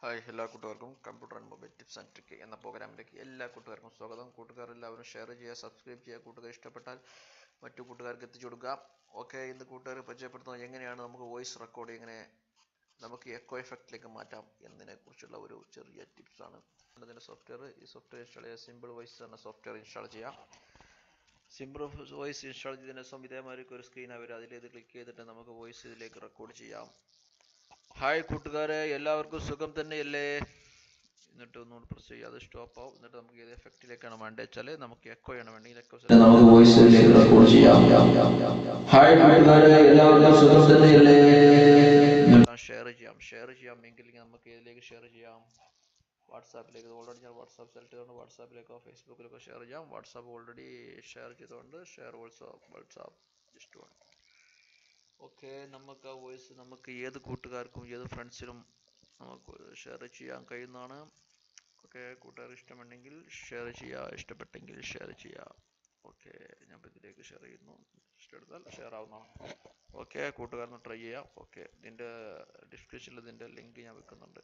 Hi, എല്ലാ കൂട്ടുകാർക്കും computer and mobile tips and trick എന്ന പ്രോഗ്രാമിലേക്ക് എല്ലാ കൂട്ടുകാർക്കും സ്വാഗതം. കൂട്ടുകാർ എല്ലാവരും ഷെയർ ചെയ്യുക, സബ്സ്ക്രൈബ് ചെയ്യുക. കൂട്ടുകാർ ഇഷ്ടപ്പെട്ടാൽ മറ്റു കൂട്ടുകാർക്ക് എത്തിച്ചു കൊടുക്കുക. ഓക്കെ, ഇന്ന് കൂട്ടുകാർ പരിചയപ്പെടുത്തുന്നത് എങ്ങനെയാണ് നമുക്ക് വോയിസ് റെക്കോർഡ് എങ്ങനെ നമുക്ക് എക്കോ എഫക്റ്റിലേക്ക് മാറ്റാം എന്നതിനെ കുറിച്ചുള്ള ഒരു ചെറിയ ടിപ്സാണ്. അതിൻ്റെ സോഫ്റ്റ്വെയർ ഇൻസ്റ്റാൾ ചെയ്യുക. സിമ്പിൾ വോയിസ് എന്ന സോഫ്റ്റ്വെയർ ഇൻസ്റ്റാൾ ചെയ്യാം. സിമ്പിൾ വോയിസ് ഇൻസ്റ്റാൾ ചെയ്തതിന് ശേഷം ഇതേമാതിരി ഒരു സ്ക്രീൻ വരും. അതിലേത് ക്ലിക്ക് ചെയ്തിട്ട് നമുക്ക് വോയിസ് ഇതിലേക്ക് റെക്കോർഡ് ചെയ്യാം. ഹായ് കൂട്ടുകാരെ, എല്ലാവർക്കും സുഖം തന്നെയല്ലേ? എന്നിട്ട് ഒന്നുകൂടി പ്രസ് ചെയ്യുക, അത് സ്റ്റോപ്പ് ആവും. എന്നിട്ട് നമുക്ക് ഏത് എഫക്റ്റിലേക്കാണ് വേണ്ടത് വെച്ചാൽ നമുക്ക് എക്കോ ആണ് വേണമെങ്കിൽ എക്കോ നമുക്ക് വോയിസിലേക്ക് റെക്കോർഡ് ചെയ്യാം. ഹായ് കൂട്ടുകാരെ, എല്ലാവർക്കും സുഖം തന്നെയല്ലേ? ഷെയർ ചെയ്യാമെങ്കിൽ നമുക്ക് ഏതിലേക്ക് ഷെയർ ചെയ്യാം? വാട്സാപ്പിലേക്ക്. ഓൾറെഡി ഞാൻ വാട്സാപ്പ് സെലക്ട് ചെയ്തുകൊണ്ട് വാട്സാപ്പിലേക്കോ ഫേസ്ബുക്കിലേക്കോ ഷെയർ ചെയ്യാം. വാട്സാപ്പ് ഓൾറെഡി ഷെയർ ചെയ്തുകൊണ്ട് share also WhatsApp just one. Okay, നമുക്ക് ആ വോയിസ് നമുക്ക് ഏത് കൂട്ടുകാർക്കും ഏത് ഫ്രണ്ട്സിനും നമുക്ക് ഷെയർ ചെയ്യാൻ കഴിയുന്നതാണ്. ഓക്കെ, കൂട്ടുകാർ ഇഷ്ടമുണ്ടെങ്കിൽ ഷെയർ ചെയ്യുക, ഇഷ്ടപ്പെട്ടെങ്കിൽ ഷെയർ ചെയ്യുക. ഓക്കെ, ഞാൻ ഇതിലേക്ക് ഷെയർ ചെയ്യുന്നു. ഇഷ്ടമെടുത്താൽ ഷെയർ ആവുന്നതാണ്. ഓക്കെ, കൂട്ടുകാരന് ട്രൈ ചെയ്യാം. ഓക്കെ, ഇതിൻ്റെ ഡിസ്ക്രിപ്ഷനിൽ ഇതിൻ്റെ ലിങ്ക് ഞാൻ വെക്കുന്നുണ്ട്.